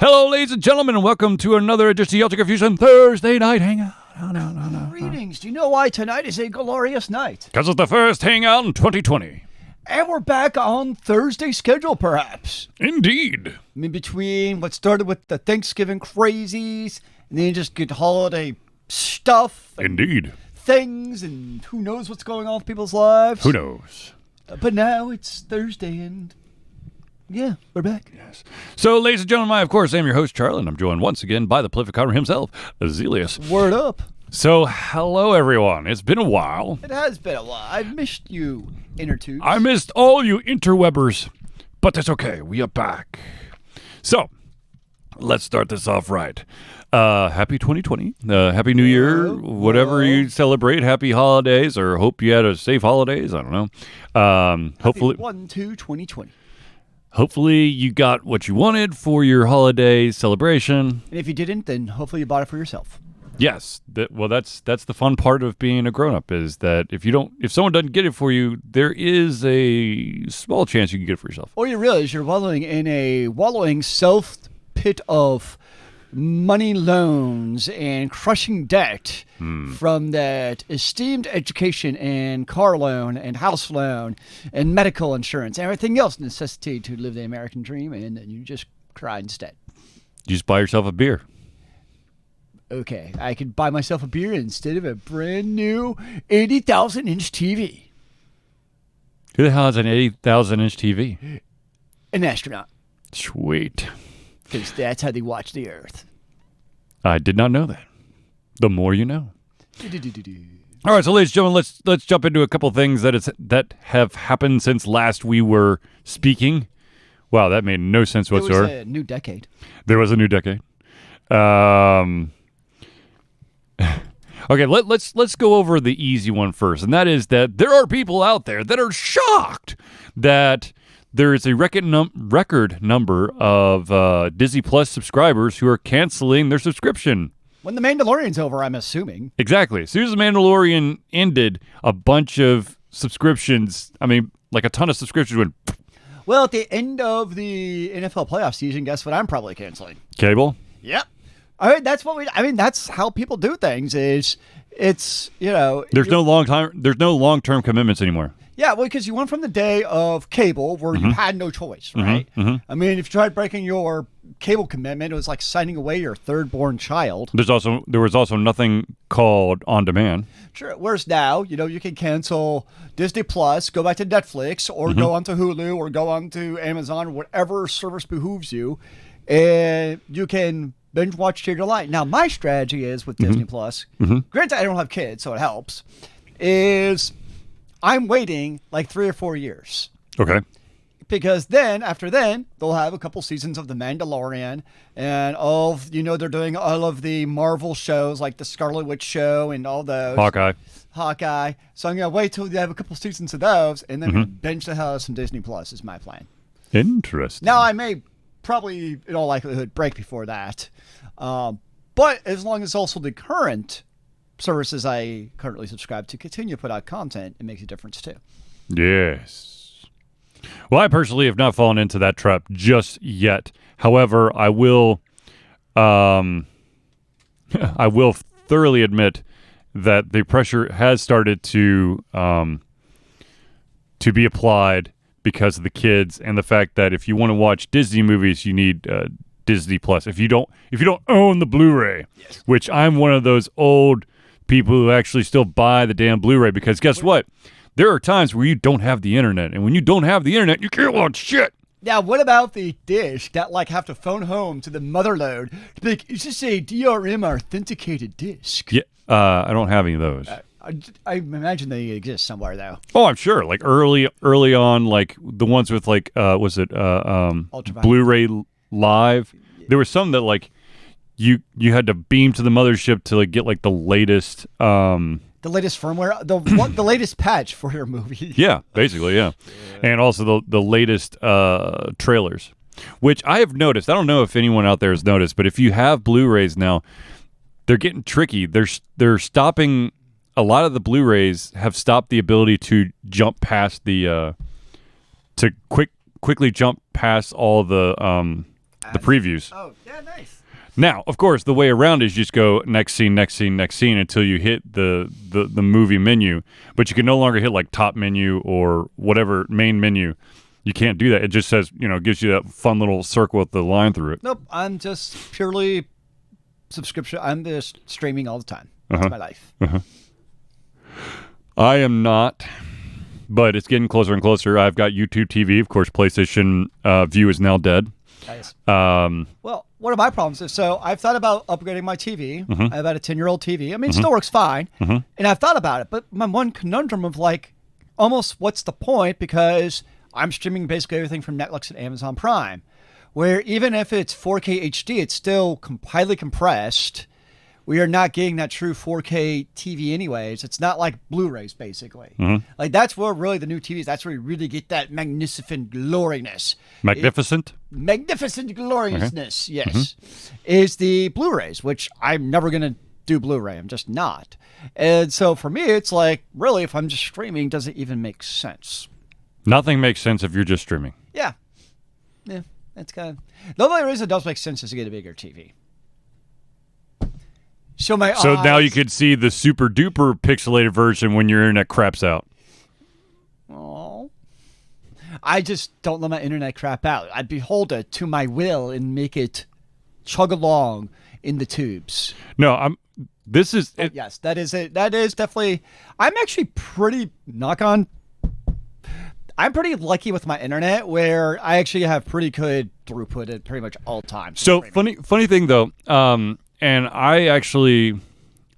Hello, ladies and gentlemen, and welcome to another edition of the AlteredConfusion Thursday night hangout. No. Greetings. Do you know why tonight is a glorious night? Because it's the first hangout in 2020. And we're back on Thursday schedule, perhaps. Indeed. In between what started with the Thanksgiving crazies, and then you just get holiday stuff. Indeed. Things, and who knows what's going on with people's lives. Who knows? But now it's Thursday, and yeah, we're back. Yes. So, ladies and gentlemen, I, of course, am your host, Charlie, and I'm joined once again by the prolific Connor himself, Zealeus. Word up. So, hello, everyone. It's been a while. It has been a while. I've missed you, intertubes. I missed all you interwebbers, but that's okay. We are back. So, let's start this off right. Happy 2020. Happy New Year. Whatever you celebrate. Happy holidays, or hope you had a safe holidays. I don't know. Hopefully, 1/2/2020. Hopefully you got what you wanted for your holiday celebration. And if you didn't, then hopefully you bought it for yourself. Yes. That's the fun part of being a grown-up, is that if someone doesn't get it for you, there is a small chance you can get it for yourself. Or you realize you're wallowing in a self pit of money loans and crushing debt from that esteemed education and car loan and house loan and medical insurance and everything else necessitated to live the American dream, and then you just cry instead. You just buy yourself a beer. Okay, I could buy myself a beer instead of a brand new 80,000-inch TV. Who the hell has an 80,000-inch TV? An astronaut. Sweet. Because that's how they watch the Earth. I did not know that. The more you know. All right, so ladies and gentlemen, let's jump into a couple things that have happened since last we were speaking. Wow, that made no sense whatsoever. There was a new decade. There was a new decade. Okay, let's go over the easy one first, and that is that there are people out there that are shocked that there is a record number of Disney Plus subscribers who are canceling their subscription. When The Mandalorian's over, I'm assuming. Exactly. As soon as The Mandalorian ended, a bunch of subscriptions, like a ton of subscriptions went. Well, at the end of the NFL playoff season, guess what I'm probably canceling? Cable? Yep. That's how people do things. There's no long-term commitments anymore. Yeah, well, because you went from the day of cable where you had no choice, right? I mean, if you tried breaking your cable commitment, it was like signing away your third-born child. There was also nothing called on demand. Sure. Whereas now, you can cancel Disney Plus, go back to Netflix, or go onto Hulu, or go onto Amazon, whatever service behooves you, and you can binge watch to your delight. Now, my strategy is with Disney Plus. Granted, I don't have kids, so it helps. Is I'm waiting like 3 or 4 years. Okay. Because after then, they'll have a couple seasons of The Mandalorian and they're doing all of the Marvel shows like the Scarlet Witch show and all those. Hawkeye. So I'm going to wait till they have a couple seasons of those and then binge the hell out of some Disney Plus is my plan. Interesting. Now, I may probably, in all likelihood, break before that. But as long as also the current services I currently subscribe to continue to put out content, it makes a difference too. Yes. Well, I personally have not fallen into that trap just yet. However, I will thoroughly admit that the pressure has started to be applied because of the kids and the fact that if you want to watch Disney movies, you need Disney Plus. If you don't own the Blu-ray, yes. Which I'm one of those old people who actually still buy the damn Blu-ray, because guess what? There are times where you don't have the internet, and when you don't have the internet, you can't watch shit. Now, what about the dish that have to phone home to the motherload to be like, is this a DRM authenticated disc? Yeah, I don't have any of those. I imagine they exist somewhere though. Oh, I'm sure. Like early on, like the ones with Blu-ray Live. There were some that like you had to beam to the mothership to like get like the latest firmware, the latest patch for your movie. Yeah, basically, yeah. And also the latest trailers, which I have noticed. I don't know if anyone out there has noticed, but if you have Blu-rays now, they're getting tricky. They're stopping. A lot of the Blu-rays have stopped the ability to jump past the quickly jump past all the the previews. Oh, yeah, nice. Now, of course, the way around is you just go next scene, next scene, next scene until you hit the movie menu. But you can no longer hit like top menu or whatever main menu. You can't do that. It just says, gives you that fun little circle with the line through it. Nope, I'm just purely subscription. I'm just streaming all the time. That's my life. I am not, but it's getting closer and closer. I've got YouTube TV. Of course, PlayStation View is now dead. Nice. Well, one of my problems is, so I've thought about upgrading my TV. I have about a 10-year-old TV. I mean, it still works fine. And I've thought about it, but my one conundrum of like, almost what's the point? Because I'm streaming basically everything from Netflix and Amazon Prime, where even if it's 4K HD, it's still highly compressed. We are not getting that true 4K TV anyways. It's not like Blu-rays, basically. Like, that's where really the new TVs, that's where you really get that magnificent gloriness. Magnificent? Magnificent gloriousness, yes. Is the Blu-rays, which I'm never going to do Blu-ray. I'm just not. And so for me, it's like, really, if I'm just streaming, does it even make sense? Nothing makes sense if you're just streaming. Yeah. Yeah, that's kind of... The only reason it does make sense is to get a bigger TV. So now you could see the super duper pixelated version when your internet craps out. Oh, I just don't let my internet crap out. I behold it to my will and make it chug along in the tubes. No, yes, that is it. That is definitely. I'm actually pretty I'm pretty lucky with my internet, where I actually have pretty good throughput at pretty much all times. So funny thing though. And I actually,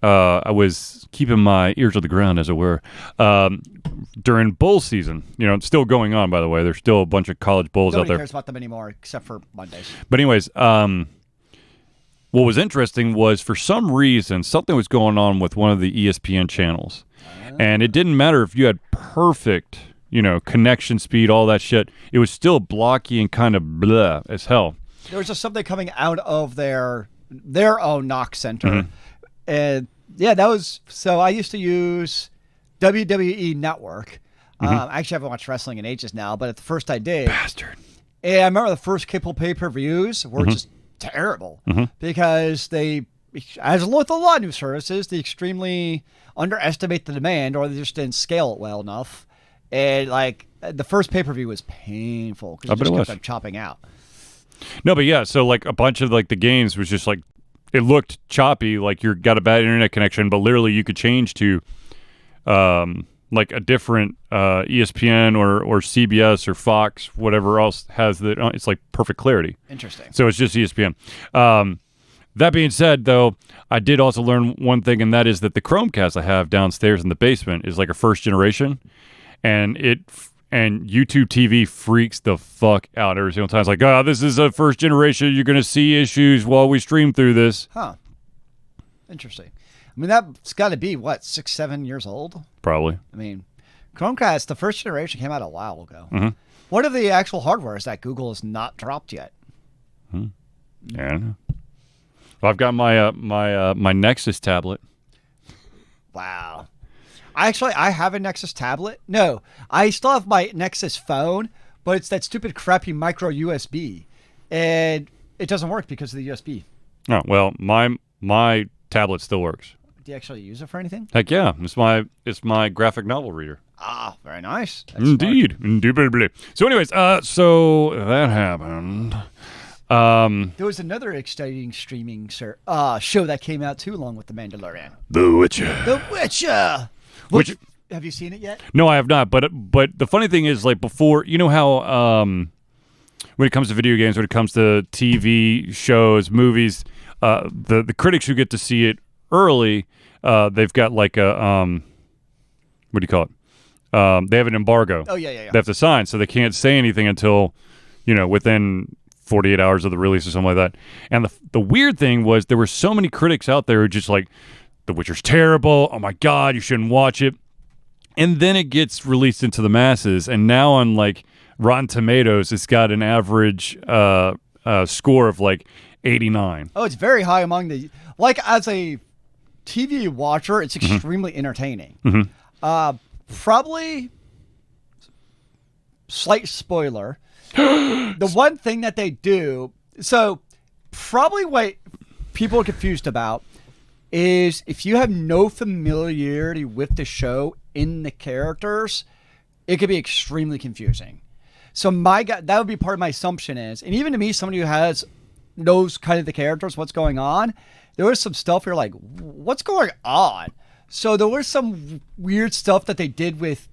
I was keeping my ear to the ground, as it were, during bowl season. It's still going on, by the way. There's still a bunch of college bowls out there. Nobody cares about them anymore, except for Mondays. But anyways, what was interesting was, for some reason, something was going on with one of the ESPN channels. And it didn't matter if you had perfect, connection speed, all that shit. It was still blocky and kind of blah as hell. There was just something coming out of their own knock center. And yeah, that was, so I used to use WWE Network. I actually haven't watched wrestling in ages now, but at the first I did. Bastard. And I remember the first couple pay-per-views were just terrible because they, as with a lot of new services, they extremely underestimate the demand, or they just didn't scale it well enough. And like the first pay-per-view was painful because it just kept on chopping out. No, but yeah, so like a bunch of like the games was just like, it looked choppy, like you got a bad internet connection, but literally you could change to like a different ESPN or CBS or Fox, whatever else has that. It's like perfect clarity. Interesting. So it's just ESPN. That being said, though, I did also learn one thing, and that is that the Chromecast I have downstairs in the basement is like a first generation, and YouTube TV freaks the fuck out every single time. It's like, this is a first generation. You're going to see issues while we stream through this. Huh. Interesting. I mean, that's got to be, 6-7 years old? Probably. I mean, Chromecast, the first generation came out a while ago. What are the actual hardwares that Google has not dropped yet? Yeah. Well, I've got my my Nexus tablet. Wow. I have a Nexus tablet. No, I still have my Nexus phone, but it's that stupid crappy micro USB, and it doesn't work because of the USB. Oh, well, my tablet still works. Do you actually use it for anything? Heck yeah, it's my graphic novel reader. Ah, very nice. That's Indeed, indubitably. So, anyways, so that happened. There was another exciting streaming show that came out too, along with The Mandalorian. The Witcher. The Witcher. Which, have you seen it yet? No, I have not. But the funny thing is, like, before, you know how when it comes to video games, when it comes to TV shows, movies, the critics who get to see it early, they've got like a what do you call it? They have an embargo. Oh yeah. They have to sign, so they can't say anything until within 48 hours of the release or something like that. And the weird thing was, there were so many critics out there who just like, The Witcher's terrible. Oh my God, you shouldn't watch it. And then it gets released into the masses, and now on like Rotten Tomatoes, it's got an average score of like 89. Oh, it's very high among the, like, as a TV watcher, it's extremely entertaining. Probably, slight spoiler, the one thing that they do, So probably what people are confused about is if you have no familiarity with the show in the characters, it could be extremely confusing. So that would be part of my assumption is, and even to me, somebody who knows kind of the characters, what's going on, there was some stuff you're like, what's going on? So there was some weird stuff that they did with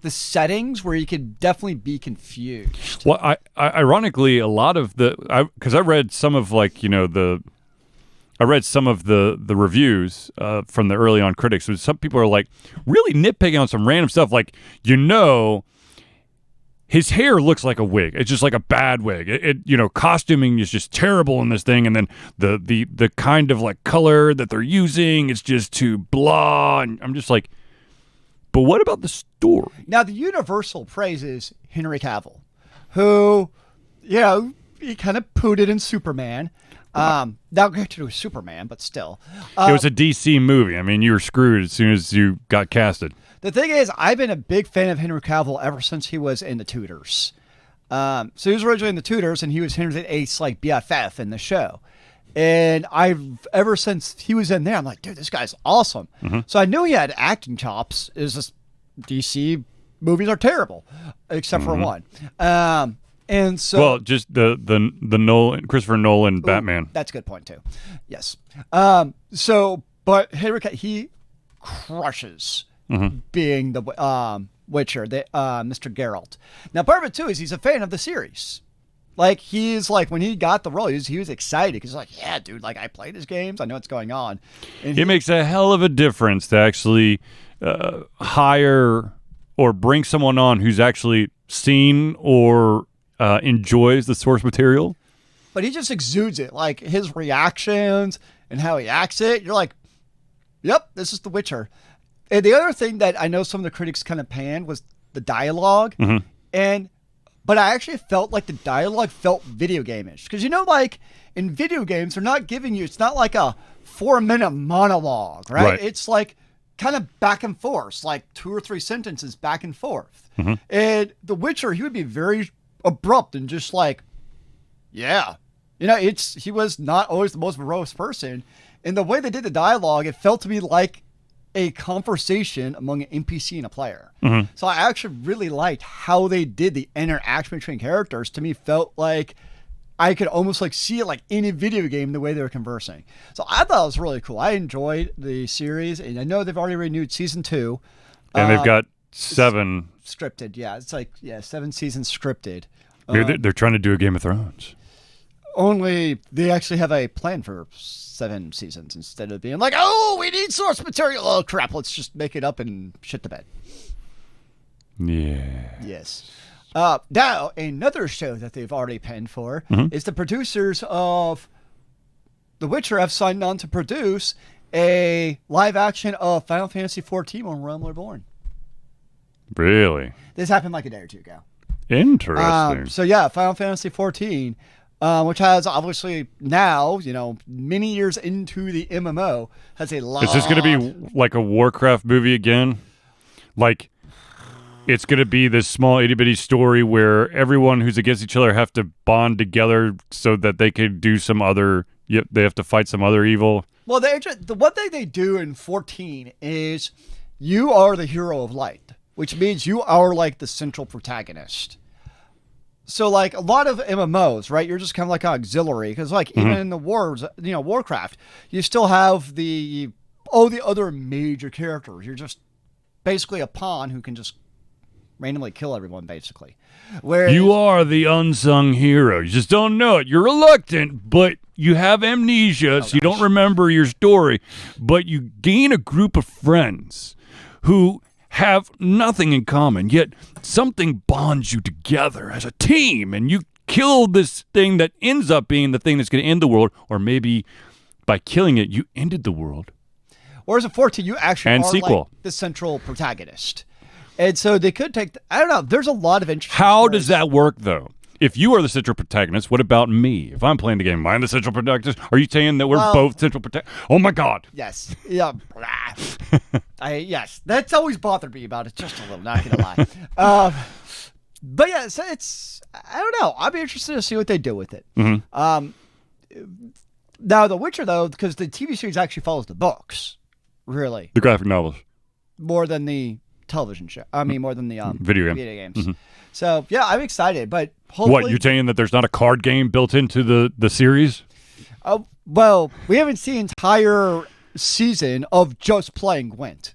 the settings where you could definitely be confused. Well, I ironically, a lot of because I read some of I read some of the reviews from the early on critics. So some people are like really nitpicking on some random stuff, like his hair looks like a wig. It's just like a bad wig. Costuming is just terrible in this thing, and then the kind of like color that they're using is just too blah. And I'm just like, but what about the story? Now the universal praise is Henry Cavill, who, he kind of pooted in Superman. Not going to do Superman, but still. It was a DC movie. I mean, you were screwed as soon as you got casted. The thing is, I've been a big fan of Henry Cavill ever since he was in The Tudors. So he was originally in The Tudors, and he was Henry VIII's like BFF in the show. And ever since he was in there, I'm like, dude, this guy's awesome. Mm-hmm. So I knew he had acting chops. It's just DC movies are terrible, except for one. And so, just the Christopher Nolan Batman. That's a good point too. Yes. But Henry he crushes being the Witcher, Mr. Geralt. Now, part of it too is he's a fan of the series. Like he's like when he got the role, he was excited because he's like, yeah, dude, like I played his games, I know what's going on. And it makes a hell of a difference to actually hire or bring someone on who's actually seen or enjoys the source material. But he just exudes it, like his reactions and how he acts it. You're like, yep, this is The Witcher. And the other thing that I know some of the critics kind of panned was the dialogue. Mm-hmm. But I actually felt like the dialogue felt video game-ish. Because, like in video games, they're not giving you, it's not like a 4-minute monologue, right? It's like kind of back and forth, like 2 or 3 sentences back and forth. Mm-hmm. And The Witcher, he would be very abrupt and just like, yeah, he was not always the most verbose person. And the way they did the dialogue, it felt to me like a conversation among an NPC and a player. Mm-hmm. So I actually really liked how they did the interaction between characters. To me, felt like I could almost like see it like in a video game the way they were conversing. So I thought it was really cool. I enjoyed the series, and I know they've already renewed season 2. And they've got 7 scripted. Yeah, it's like 7 seasons scripted. They're trying to do a Game of Thrones. Only they actually have a plan for 7 seasons instead of being like, oh, we need source material. Oh, crap. Let's just make it up and shit the bed. Yeah. Yes. Now, another show that they've already penned for is the producers of The Witcher have signed on to produce a live action of Final Fantasy XIV on Realm Reborn. Really? This happened like a day or 2 ago. Interesting. Final Fantasy XIV, which has obviously now, many years into the MMO, has a lot. Is this going to be like a Warcraft movie again? Like, it's going to be this small itty-bitty story where everyone who's against each other have to bond together so that they could do some other, they have to fight some other evil? Well, the one thing they do in 14 is you are the hero of light, which means you are like the central protagonist. So like a lot of MMOs, right? You're just kind of like an auxiliary because like even in the wars, Warcraft, you still have the other major characters. You're just basically a pawn who can just randomly kill everyone, basically. Whereas, you are the unsung hero. You just don't know it. You're reluctant, but you have amnesia, so you don't remember your story. But you gain a group of friends who have nothing in common, yet something bonds you together as a team, and you kill this thing that ends up being the thing that's going to end the world, or maybe by killing it, you ended the world. Whereas in 14, you actually are like the central protagonist. And so they could take, I don't know, there's a lot of interest. How does that work, though? If you are the central protagonist, what about me? If I'm playing the game, am I the central protagonist? Are you saying that we're both central protagonists? Oh, my God. Yes. Yeah. Yes. That's always bothered me about it, just a little, not going to lie. But yeah, so it's I don't know. I'd be interested to see what they do with it. Mm-hmm. Now, The Witcher, though, because the TV series actually follows the books, really, The graphic novels. more than the television show. I mean, more than the Video game. games. Mm-hmm. So, yeah, I'm excited. But hopefully... What, you're saying that there's not a card game built into the series? Well, we haven't seen entire season of just playing Gwent.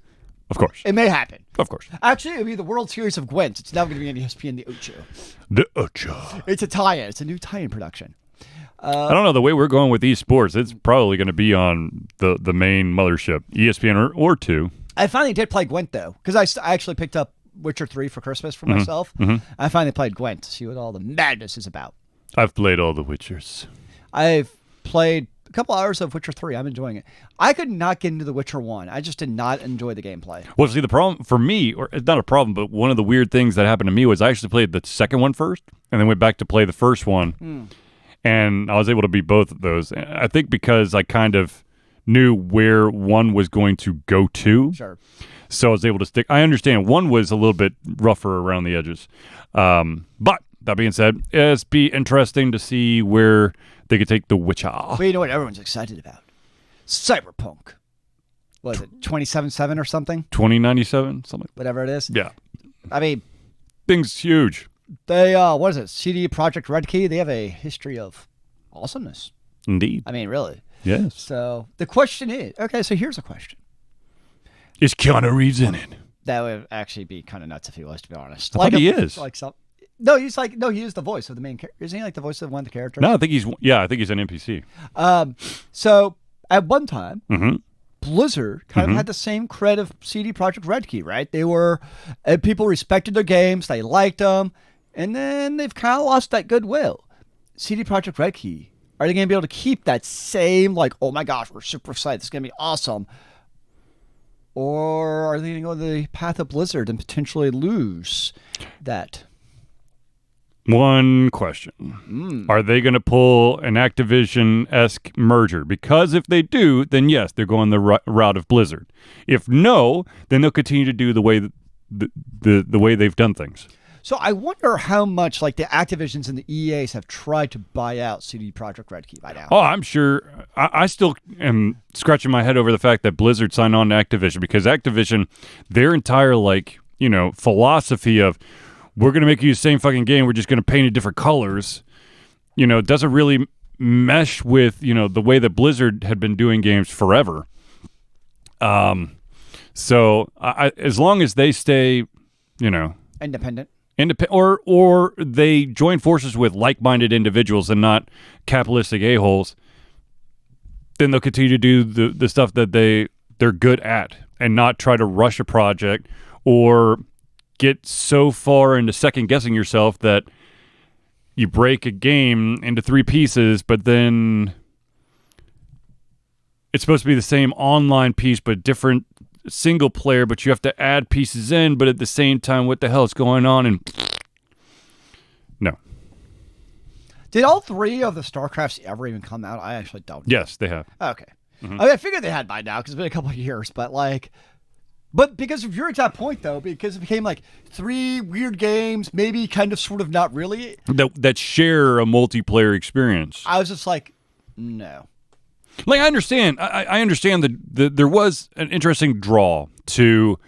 Of course. It may happen. Of course. Actually, it'll be the World Series of Gwent. It's now going to be on ESPN, the Ocho. The Ocho. It's a tie-in. It's a new tie-in production. I don't know. The way we're going with esports, it's probably going to be on the main mothership, ESPN or 2. I finally did play Gwent, though, because I actually picked up Witcher 3 for Christmas for myself. Mm-hmm. I finally played Gwent to see what all the madness is about. I've played all the Witchers. I've played a couple hours of Witcher 3. I'm enjoying it. I could not get into The Witcher 1. I just did not enjoy the gameplay. Well, see, the problem for me, or it's not a problem, but one of the weird things that happened to me was I actually played the second one first and then went back to play the first one. And I was able to beat both of those. I think because I kind of knew where one was going to go to. Sure. So I was able to stick. I understand one was a little bit rougher around the edges. But that being said, it's be interesting to see where they could take The Witcher. But you know what everyone's excited about? Cyberpunk. What is it, 2077 or something? 2097, something. Whatever it is. Yeah. I mean, Thing's huge. they, what is it? CD Projekt Red Key, they have a history of awesomeness. Indeed. I mean, really. Yes. So the question is, okay, so here's a question. Is Keanu Reeves in it? That would actually be kind of nuts if he was, to be honest. I thought he is. No, he is the voice of the main character. Isn't he like the voice of one of the characters? No, I think he's an NPC. So at one time, Mm-hmm. Blizzard kind of had the same cred of CD Projekt Red Key, right? They were, people respected their games, they liked them, and then they've kind of lost that goodwill. CD Projekt Red Key, are they going to be able to keep that same, like, oh my gosh, we're super excited, this is going to be awesome? Or are they going to go the path of Blizzard and potentially lose that? One question. Are they going to pull an Activision-esque merger? Because if they do, then yes, they're going the route of Blizzard. If no, then they'll continue to do the way the way they've done things. So I wonder how much like the Activisions and the EAs have tried to buy out CD Projekt Red Key by now. Oh, I'm sure. I still am scratching my head over the fact that Blizzard signed on to Activision because Activision, their entire philosophy of we're going to make you the same fucking game, we're just going to paint it different colors, doesn't really mesh with, the way that Blizzard had been doing games forever. So as long as they stay, Independent, or they join forces with like-minded individuals and not capitalistic a-holes, then they'll continue to do the stuff that they're good at and not try to rush a project or get so far into second-guessing yourself that you break a game into 3 pieces, but then it's supposed to be the same online piece but different single player, but you have to add pieces in, but at the same time, what the hell is going on? And no. Did all 3 of the StarCrafts ever even come out? I actually don't know. Yes, they have. Okay. I figured they had by now because it's been a couple of years, but because of your exact point, though, because it became like 3 weird games, maybe kind of sort of not really. That share a multiplayer experience. I was just like, no. Like, I understand. I understand that there was an interesting draw to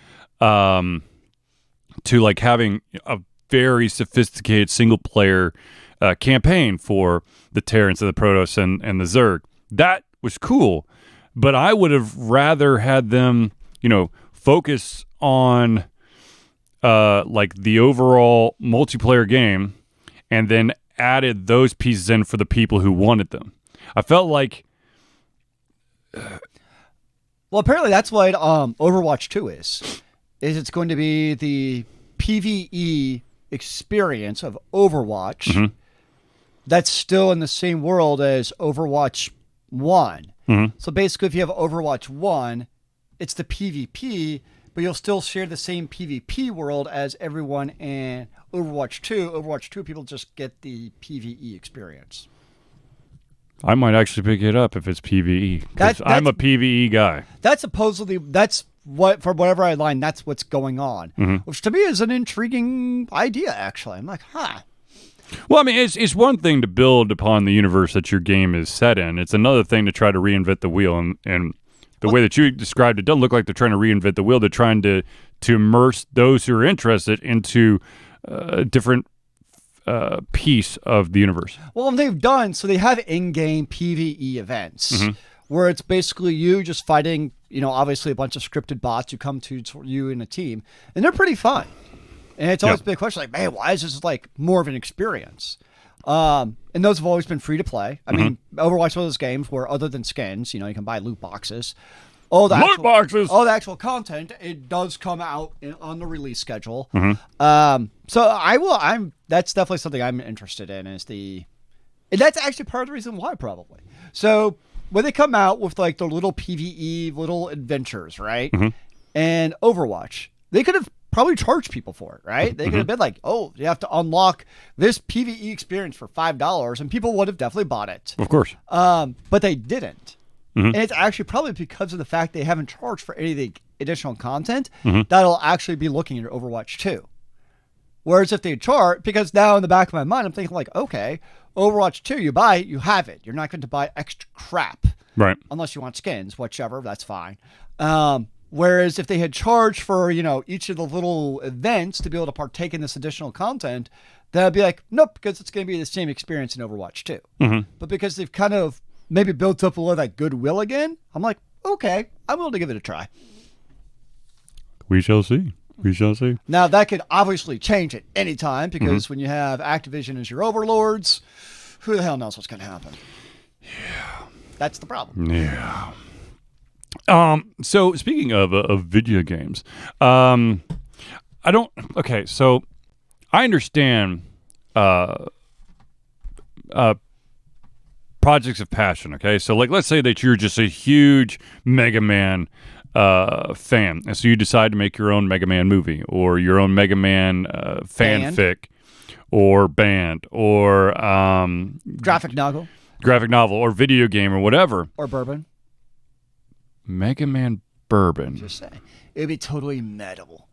like having a very sophisticated single player campaign for the Terrans and the Protoss and the Zerg. That was cool, but I would have rather had them, focus on like the overall multiplayer game and then added those pieces in for the people who wanted them. I felt like well, apparently that's what Overwatch 2 is it's going to be the PvE experience of Overwatch that's still in the same world as Overwatch 1. So basically, if you have Overwatch 1, it's the PvP, but you'll still share the same PvP world as everyone in Overwatch 2. Overwatch 2, people just get the PvE experience. I might actually pick it up if it's PvE. I'm a PvE guy. That's supposedly, that's for whatever I line, that's what's going on, which to me is an intriguing idea. Actually, I'm like, Well, I mean, it's one thing to build upon the universe that your game is set in. It's another thing to try to reinvent the wheel. And the way that you described it doesn't look like they're trying to reinvent the wheel. They're trying to immerse those who are interested into a different piece of the universe. Well, they've done so. They have in-game PvE events where it's basically you just fighting. Obviously a bunch of scripted bots who come to you in a team, and they're pretty fun. And it's always been a question like, man, why is this like more of an experience? And those have always been free to play. I mean, Overwatch is one of those games where, other than skins, you can buy loot boxes. All the actual content, it does come out on the release schedule. So that's definitely something I'm interested in. And that's actually part of the reason why, probably. So when they come out with like the little PvE little adventures, right? And Overwatch, they could have probably charged people for it, right? They could have been like, oh, you have to unlock this PvE experience for $5, and people would have definitely bought it. Of course. But they didn't. And it's actually probably because of the fact they haven't charged for any of the additional content that'll actually be looking at Overwatch 2. Whereas if they charge, because now in the back of my mind, I'm thinking like, okay, Overwatch 2, you buy it, you have it. You're not going to buy extra crap. Right. Unless you want skins, whichever, that's fine. Whereas if they had charged for, each of the little events to be able to partake in this additional content, then I'd be like, nope, because it's going to be the same experience in Overwatch 2. But because they've kind of maybe built up a little of that goodwill again, I'm like, okay, I'm willing to give it a try. We shall see. We shall see. Now, that could obviously change at any time, because when you have Activision as your overlords, who the hell knows what's going to happen? Yeah. That's the problem. Yeah. So speaking of video games, so I understand projects of passion. Okay. So like, let's say that you're just a huge Mega Man fan, and so you decide to make your own Mega Man movie, or your own Mega Man fanfic, or band, or graphic novel, or video game, or whatever, or bourbon. Mega Man bourbon. Just saying, it'd be totally metal.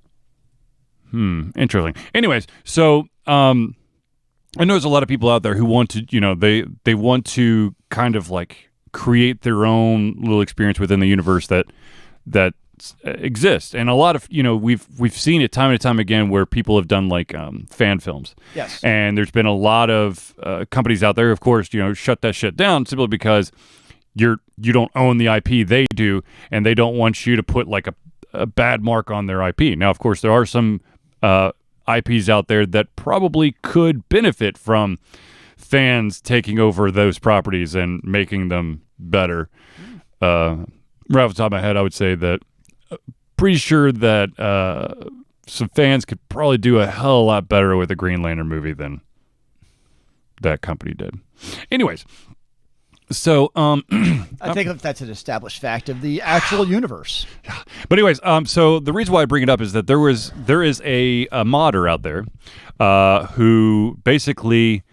Interesting. Anyways, so I know there's a lot of people out there who want to, they want to kind of like create their own little experience within the universe that exists, and a lot of we've seen it time and time again where people have done like fan films. Yes. And there's been a lot of companies out there, of course, shut that shit down simply because you don't own the IP, they do, and they don't want you to put like a bad mark on their IP. Now, of course, there are some IPs out there that probably could benefit from fans taking over those properties and making them better. Right off the top of my head, I would say that pretty sure that some fans could probably do a hell of a lot better with a Green Lantern movie than that company did. Anyways, so I think that's an established fact of the actual universe. But anyways, so the reason why I bring it up is that there is a modder out there who basically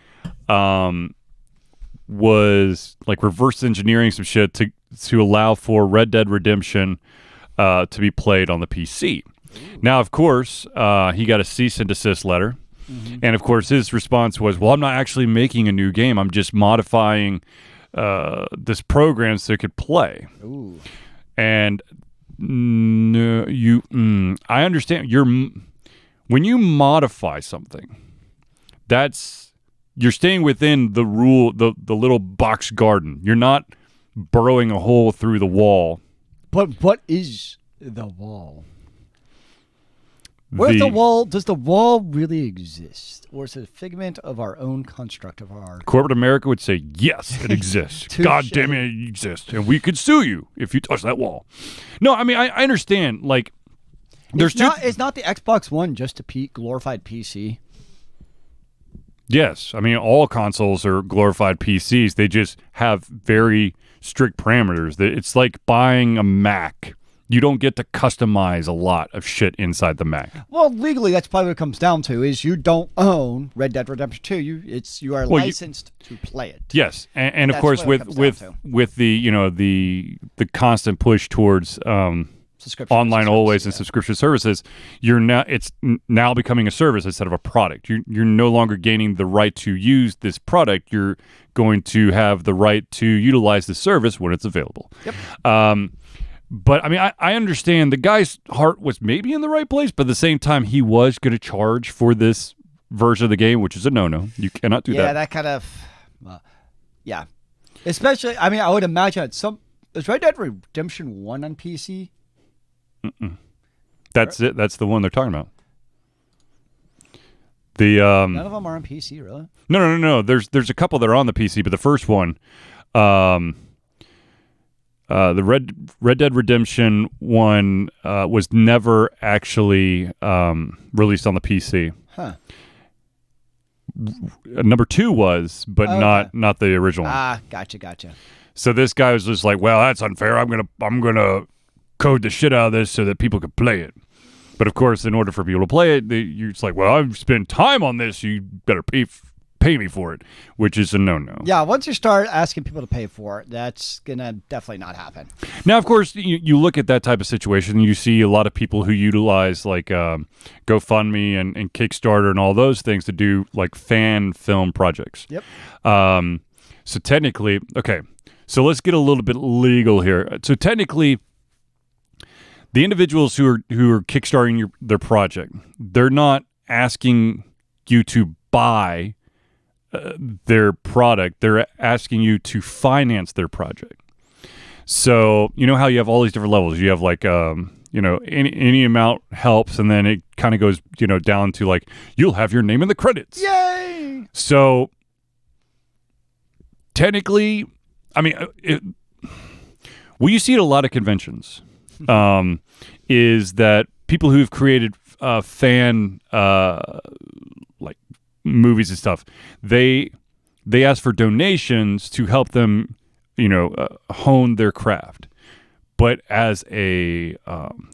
was like reverse engineering some shit to allow for Red Dead Redemption to be played on the PC. Now, of course, he got a cease and desist letter. And of course, his response was, well, I'm not actually making a new game. I'm just modifying this program so it could play. Ooh. And I understand when you modify something, you're staying within the rule, the little box garden. You're not burrowing a hole through the wall. But what is the wall? Where's the wall? Does the wall really exist? Or is it a figment of our own construct of our... Corporate America would say, yes, it exists. God damn it, it exists. And we could sue you if you touch that wall. No, I mean, I understand. Like, it's not the Xbox One just a glorified PC? Yes. I mean, all consoles are glorified PCs. They just have very strict parameters. It's like buying a Mac. You don't get to customize a lot of shit inside the Mac. Well, legally, that's probably what it comes down to, is you don't own Red Dead Redemption 2. You are licensed to play it. Yes, and of course with the the constant push towards subscription online always and subscription services, it's now becoming a service instead of a product. You're no longer gaining the right to use this product. You're going to have the right to utilize the service when it's available. Yep. But I mean, I understand the guy's heart was maybe in the right place, but at the same time, he was going to charge for this version of the game, which is a no-no. You cannot do that. Yeah, that kind of, yeah. Especially, I mean, I would imagine is Red Dead Redemption 1 on PC? Mm-mm. That's it. That's the one they're talking about. None of them are on PC, really? No. There's a couple that are on the PC, but the first one, the Red Dead Redemption 1 was never actually released on the PC. Huh. Number 2 was, but not the original one. Ah, gotcha. So this guy was just like, well, that's unfair. I'm gonna code the shit out of this so that people can play it. But of course, in order for people to play it, you're just like, well, I've spent time on this. You better pay me for it, which is a no-no. Yeah, once you start asking people to pay for it, that's gonna definitely not happen. Now, of course, you look at that type of situation, and you see a lot of people who utilize like GoFundMe and Kickstarter and all those things to do like fan film projects. Yep. So technically, okay. So let's get a little bit legal here. So technically, the individuals who are kickstarting their project, they're not asking you to buy their product. They're asking you to finance their project. So you know how you have all these different levels. You have like any amount helps, and then it kind of goes down to like you'll have your name in the credits. Yay! So technically, I mean, what you see at a lot of conventions is that people who've created fan like movies and stuff, they ask for donations to help them, hone their craft. But as a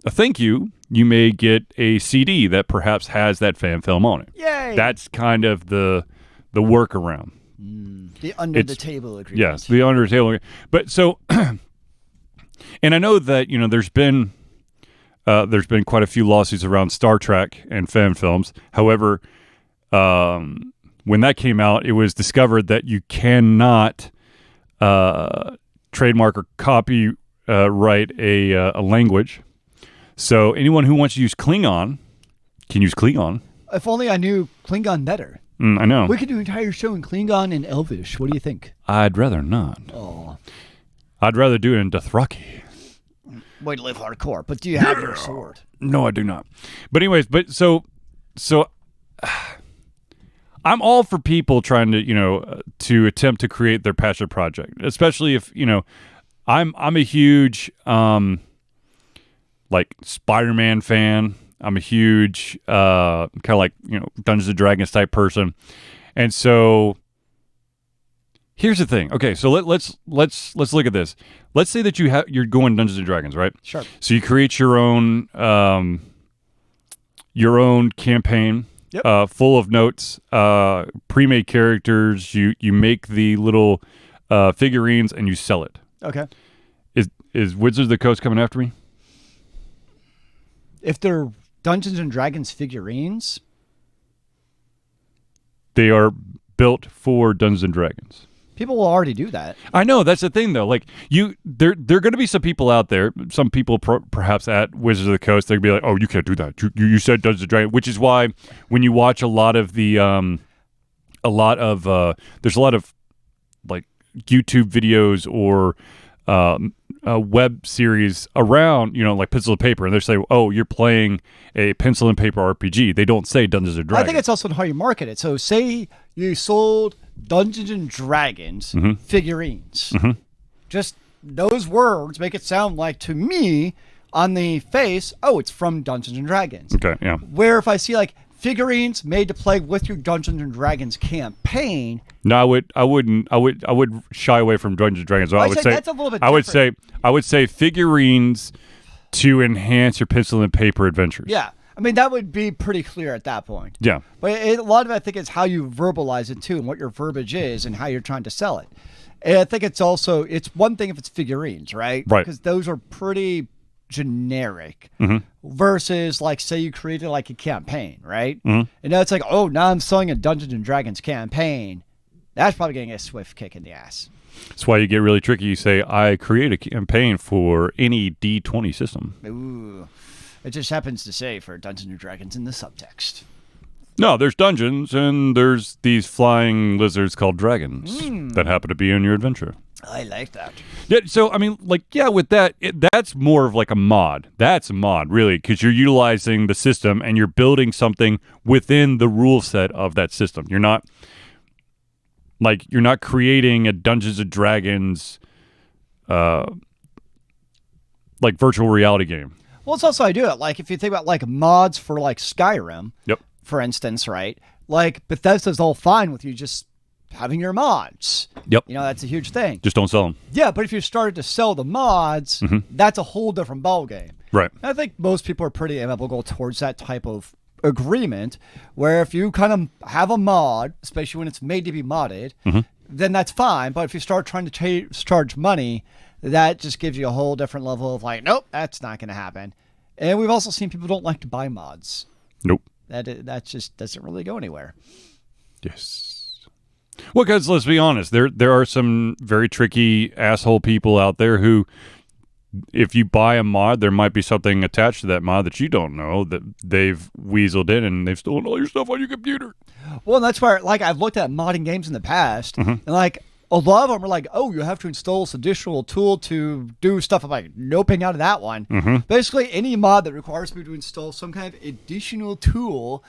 thank you, you may get a CD that perhaps has that fan film on it. Yay! That's kind of the workaround. The under the table agreement. Yes, the under the table agreement. But so, and I know that there's been quite a few lawsuits around Star Trek and fan films. However, when that came out, it was discovered that you cannot trademark or copyright a language. So anyone who wants to use Klingon can use Klingon. If only I knew Klingon better. I know. We could do an entire show in Klingon and Elvish. What do you think? I'd rather not. Oh. I'd rather do it in Dothraki. Way to live hardcore. But do you have your sword? No, I do not. But anyways, so I'm all for people trying to attempt to create their passion project, especially if I'm a huge like Spider-Man fan. I'm a huge kind of like Dungeons and Dragons type person, and so here's the thing. Okay, so let's look at this. Let's say that you're going Dungeons and Dragons, right? Sure. So you create your own campaign. Yep. Full of notes, pre-made characters. You make the little figurines and you sell it. Okay. Is Wizards of the Coast coming after me? If they're Dungeons and Dragons figurines, they are built for Dungeons and Dragons. People will already do that. I know, that's the thing though. Like there are going to be some people out there, some people perhaps at Wizards of the Coast, they'll be like, "Oh, you can't do that. You said Dungeons and Dragons," which is why when you watch a lot of there's a lot of like YouTube videos or web series around, like pencil and paper, and they say, "Oh, you're playing a pencil and paper RPG." They don't say Dungeons and Dragons. I think it's also how you market it. So say you sold Dungeons and Dragons figurines. Mm-hmm. Just those words make it sound like, to me, on the face, oh, it's from Dungeons and Dragons. Okay, yeah. Where if I see like figurines made to play with your Dungeons and Dragons campaign. No, I would shy away from Dungeons and Dragons. I would say that's a little bit different. I would say figurines to enhance your pencil and paper adventures. Yeah. I mean, that would be pretty clear at that point. Yeah. But a lot of it, I think, is how you verbalize it, too, and what your verbiage is and how you're trying to sell it. And I think it's one thing if it's figurines, right? Right. Because those are pretty generic Mm-hmm. versus like say you created like a campaign, right? Mm-hmm. And now it's like, oh, now I'm selling a Dungeons and Dragons campaign. That's probably getting a swift kick in the ass. That's why you get really tricky. You say, I create a campaign for any D20 system. Ooh. It just happens to say for Dungeons and Dragons in the subtext. No, there's dungeons, and there's these flying lizards called dragons that happen to be in your adventure. I like that. Yeah, so, I mean, like, yeah, with that, that's more of like a mod. That's a mod, really, because you're utilizing the system and you're building something within the rule set of that system. You're not creating a Dungeons and Dragons, like, virtual reality game. Well, it's also I do it. Like, if you think about, like, mods for, like, Skyrim, Yep. for instance, right? Like, Bethesda's all fine with you just having your mods. Yep. You know, that's a huge thing. Just don't sell them. Yeah, but if you started to sell the mods, that's a whole different ballgame. Right. And I think most people are pretty amenable towards that type of agreement, where if you kind of have a mod, especially when it's made to be modded, then that's fine. But if you start trying to charge money, that just gives you a whole different level of like, nope, that's not going to happen. And we've also seen people don't like to buy mods. Nope. That just doesn't really go anywhere. Yes. Well, because let's be honest, there are some very tricky asshole people out there who, if you buy a mod, there might be something attached to that mod that you don't know that they've weaseled in and they've stolen all your stuff on your computer. Well, and that's where, like, I've looked at modding games in the past, and like a lot of them are like, oh, you have to install this additional tool to do stuff. I'm like, noping out of that one. Basically, any mod that requires me to install some kind of additional tool,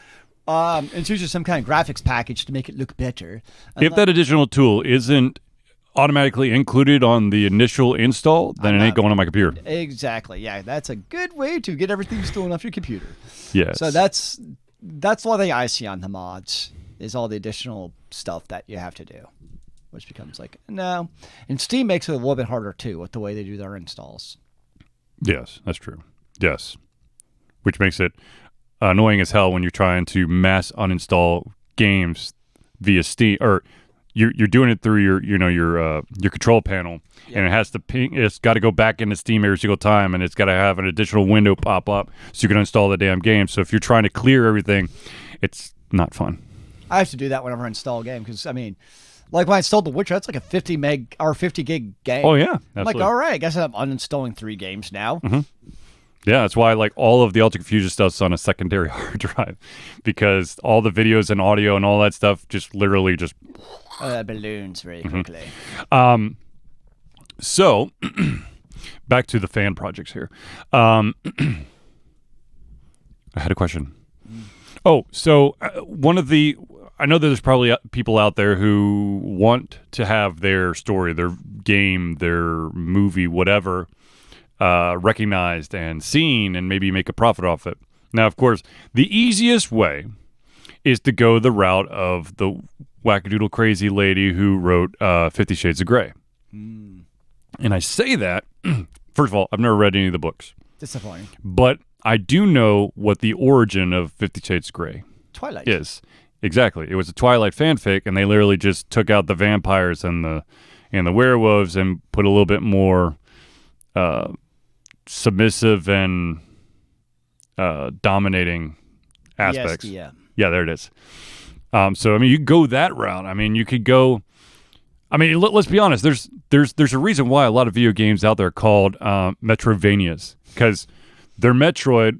it's usually some kind of graphics package to make it look better. If that additional tool isn't automatically included on the initial install, then it ain't going on my computer. Exactly. Yeah, that's a good way to get everything stolen off your computer. Yes. So that's one thing I see on the mods is all the additional stuff that you have to do, which becomes like, no. And Steam makes it a little bit harder too with the way they do their installs. Yes, that's true. Yes. Which makes it annoying as hell when you're trying to mass uninstall games via Steam, or you're doing it through your control panel, and it has to ping. It's got to go back into Steam every single time, and it's got to have an additional window pop up so you can install the damn game. So if you're trying to clear everything, it's not fun. I have to do that whenever I install a game because, I mean, like when I installed The Witcher, that's like a 50 meg or 50 gig game. Oh yeah, absolutely. I'm like, all right, I guess I'm uninstalling 3 games now. Yeah, that's why like all of the AlteredConfusion stuff's on a secondary hard drive, because all the videos and audio and all that stuff just literally just balloons very quickly. So back to the fan projects here. I had a question. Oh, so I know that there's probably people out there who want to have their story, their game, their movie, whatever, recognized and seen, and maybe make a profit off it. Now, of course, the easiest way is to go the route of the wackadoodle crazy lady who wrote 50 Shades of Grey. And I say that, first of all, I've never read any of the books. Disappointing. But I do know what the origin of 50 Shades of Grey Twilight is. Exactly. It was a Twilight fanfic, and they literally just took out the vampires and the werewolves and put a little bit more submissive and dominating aspects. Yes, yeah. Yeah, there it is. So I mean, you could go that route. I mean, you could go. I mean, let's be honest. There's a reason why a lot of video games out there are called Metroidvanias, because they're Metroid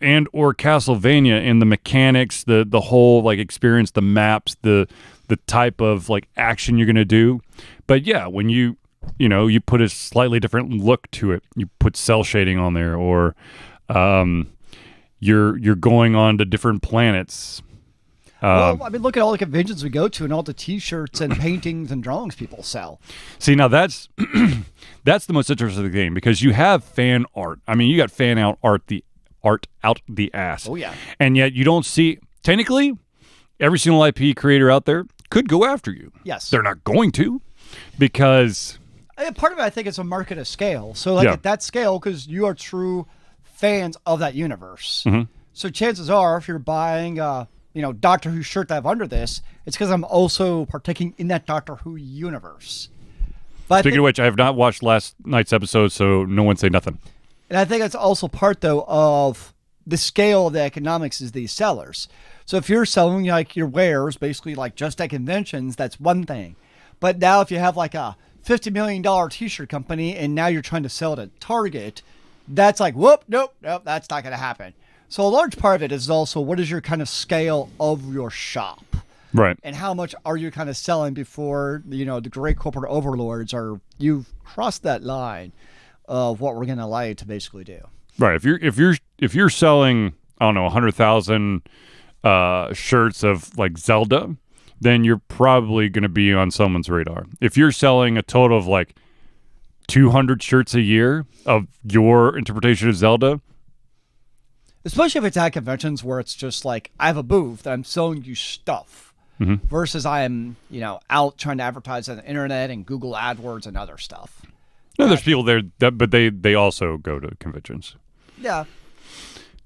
and or Castlevania in the mechanics, the whole like experience, the maps, the type of like action you're gonna do. But yeah, when you put a slightly different look to it, you put cell shading on there, or you're going on to different planets. Well, I mean, look at all the conventions we go to and all the T-shirts and paintings and drawings people sell. See, now that's the most interesting game, because you have fan art. I mean, you got fan out art out the ass. Oh, yeah. And yet you don't see, technically, every single IP creator out there could go after you. Yes. They're not going to, because... Part of it, I think, is a market of scale. So, like, at that scale, because you are true fans of that universe. So chances are, if you're buying... Doctor Who shirt that I have under this, it's because I'm also partaking in that Doctor Who universe. But speaking of which, I have not watched last night's episode, so no one say nothing. And I think that's also part, though, of the scale of the economics is these sellers. So if you're selling like your wares, basically like just at conventions, that's one thing. But now if you have like a $50 million t-shirt company and now you're trying to sell it at Target, that's like, whoop, nope, that's not going to happen. So a large part of it is also what is your kind of scale of your shop? Right. And how much are you kind of selling before, the great corporate overlords you've crossed that line of what we're going to allow you to basically do. Right. If you're selling, I don't know, 100,000 shirts of like Zelda, then you're probably going to be on someone's radar. If you're selling a total of like 200 shirts a year of your interpretation of Zelda, especially if it's at conventions where it's just like, I have a booth, I'm selling you stuff, versus I am, out trying to advertise on the internet and Google AdWords and other stuff. No, there's people there, but they also go to conventions. Yeah.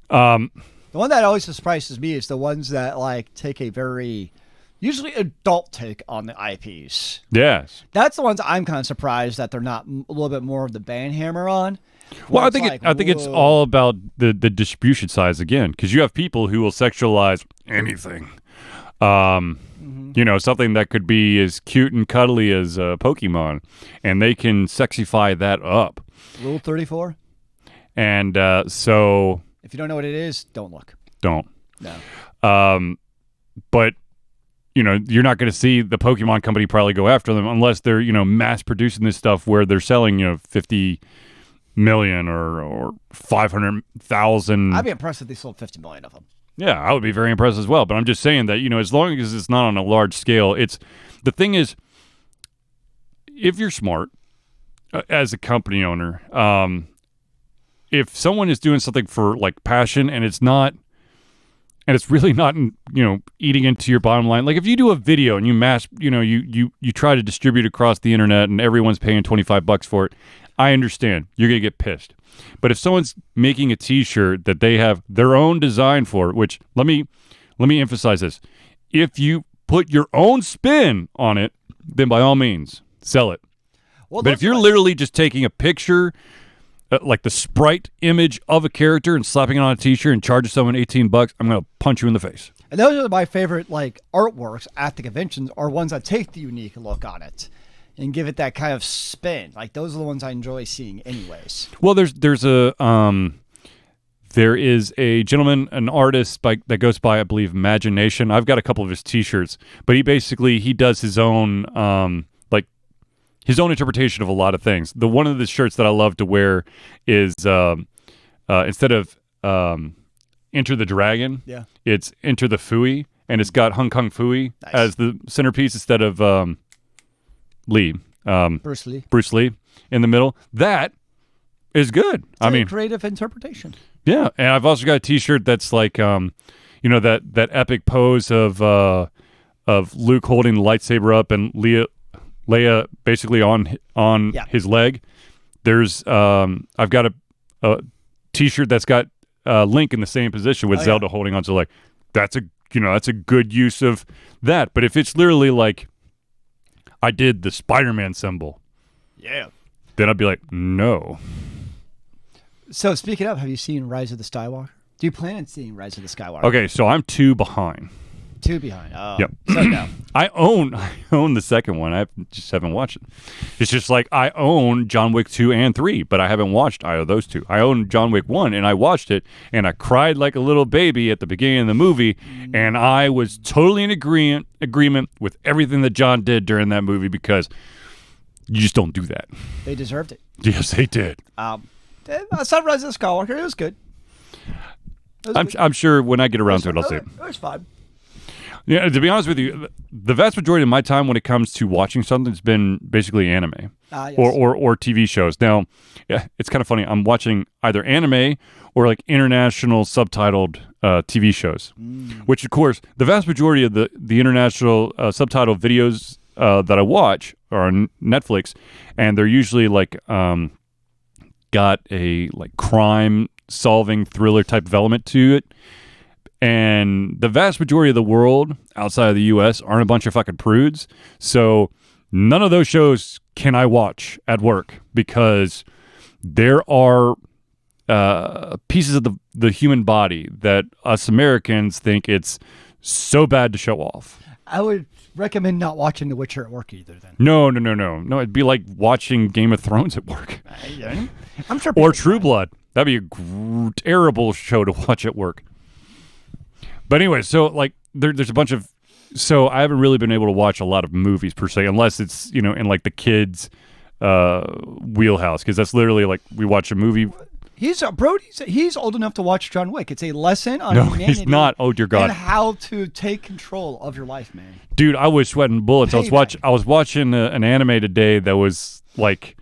The one that always surprises me is the ones that like take a very usually adult take on the IPs. Yes. That's the ones I'm kind of surprised that they're not a little bit more of the band hammer on. Well, I think it's all about the distribution size again, because you have people who will sexualize anything. Something that could be as cute and cuddly as Pokemon, and they can sexify that up. Rule 34. And so, if you don't know what it is, don't look. Don't. No. But you're not going to see the Pokemon company probably go after them unless they're mass producing this stuff where they're selling 50 million or 500,000. I'd be impressed if they sold 50 million of them. Yeah, I would be very impressed as well. But I'm just saying that as long as it's not on a large scale, the thing is, if you're smart as a company owner, if someone is doing something for like passion and it's really not, eating into your bottom line. Like if you do a video and you try to distribute across the internet and everyone's paying $25 for it, I understand. You're going to get pissed. But if someone's making a t-shirt that they have their own design for, which let me emphasize this. If you put your own spin on it, then by all means, sell it. Well, but if you're literally just taking a picture, like the sprite image of a character and slapping it on a t-shirt and charging someone $18, I'm going to punch you in the face. And those are my favorite like artworks at the conventions are ones that take the unique look on it and give it that kind of spin. Like those are the ones I enjoy seeing anyways. Well, there is a gentleman, an artist that goes by, I believe, Imagination. I've got a couple of his t-shirts, but he does his own his own interpretation of a lot of things. One of the shirts that I love to wear is instead of Enter the Dragon, it's Enter the Fooey, and it's got Hong Kong Fooey as the centerpiece instead of Bruce Lee in the middle. That is good. It's creative interpretation. Yeah, and I've also got a t-shirt that's like that epic pose of Luke holding the lightsaber up and Leia basically on his leg. There's I've got a t-shirt that's got Link in the same position with Zelda holding onto the leg. That's a good use of that. But if it's literally like I did the Spider-Man symbol, then I'd be like, no. So speaking of, have you seen Rise of the Skywalker? Do you plan on seeing Rise of the Skywalker? Okay, so I'm 2 behind. 2 behind. Oh, yep. So no. I own the second one. I just haven't watched it. It's just like I own John Wick 2 and 3, but I haven't watched either of those two. I own John Wick 1, and I watched it, and I cried like a little baby at the beginning of the movie, and I was totally in agreement with everything that John did during that movie because you just don't do that. They deserved it. Yes, they did. I saw Rise of the Skywalker. It was good. I'm sure when I get around to it, I'll see it. It was fun. Yeah, to be honest with you, the vast majority of my time when it comes to watching something has been basically anime or TV shows. Now, it's kind of funny. I'm watching either anime or like international subtitled TV shows, which, of course, the vast majority of the international subtitled videos that I watch are on Netflix, and they're usually like got a like crime solving thriller type of element to it. And the vast majority of the world outside of the U.S. aren't a bunch of fucking prudes. So none of those shows can I watch at work because there are pieces of the human body that us Americans think it's so bad to show off. I would recommend not watching The Witcher at work either. Then No. It'd be like watching Game of Thrones at work, I'm sure. or True Blood. That'd be a terrible show to watch at work. But anyway, so like there's a bunch of. So I haven't really been able to watch a lot of movies per se, unless it's in like the kids' wheelhouse, because that's literally like we watch a movie. He's old enough to watch John Wick. It's a lesson on No, humanity. he's not. Oh dear God! And how to take control of your life, man. Dude, I was sweating bullets. I was watching an anime today that was like,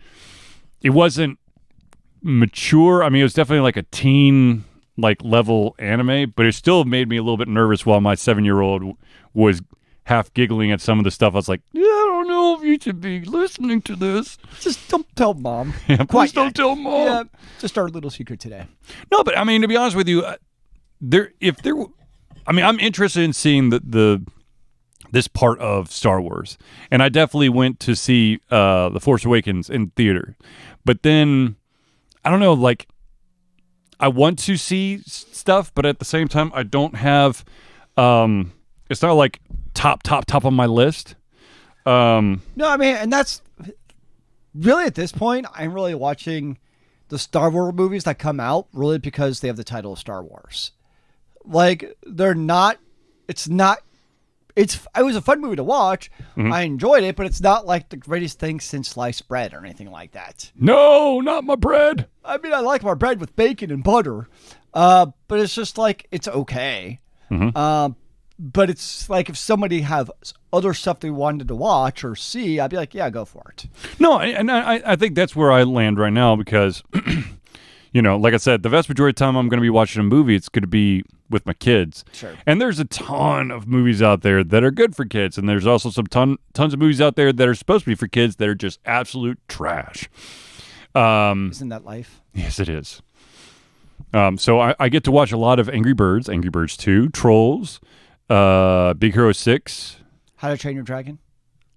it wasn't mature. I mean, it was definitely like a teen like level anime, but it still made me a little bit nervous while my 7-year-old was half giggling at some of the stuff. I was like, yeah, I don't know if you should be listening to this. Just don't tell mom. Yeah, please don't tell mom. Yeah, just our little secret today. No, but I mean, to be honest with you, I'm interested in seeing this part of Star Wars, and I definitely went to see The Force Awakens in theater. But then, I don't know, like, I want to see stuff, but at the same time, I don't have. It's not like top on my list. No, I mean, and that's really at this point, I'm really watching the Star Wars movies that come out really because they have the title of Star Wars. Like, they're not. It was a fun movie to watch. Mm-hmm. I enjoyed it, but it's not like the greatest thing since sliced bread or anything like that. No, not my bread. I mean, I like my bread with bacon and butter, but it's just like, it's okay. Mm-hmm. But it's like if somebody have other stuff they wanted to watch or see, I'd be like, yeah, go for it. No, and I think that's where I land right now because, like I said, the vast majority of the time I'm going to be watching a movie, it's going to be with my kids. Sure. And there's a ton of movies out there that are good for kids, and there's also some tons of movies out there that are supposed to be for kids that are just absolute trash. Isn't that life? Yes, it is. So I get to watch a lot of Angry Birds 2, Trolls, Big Hero 6. How to Train Your Dragon?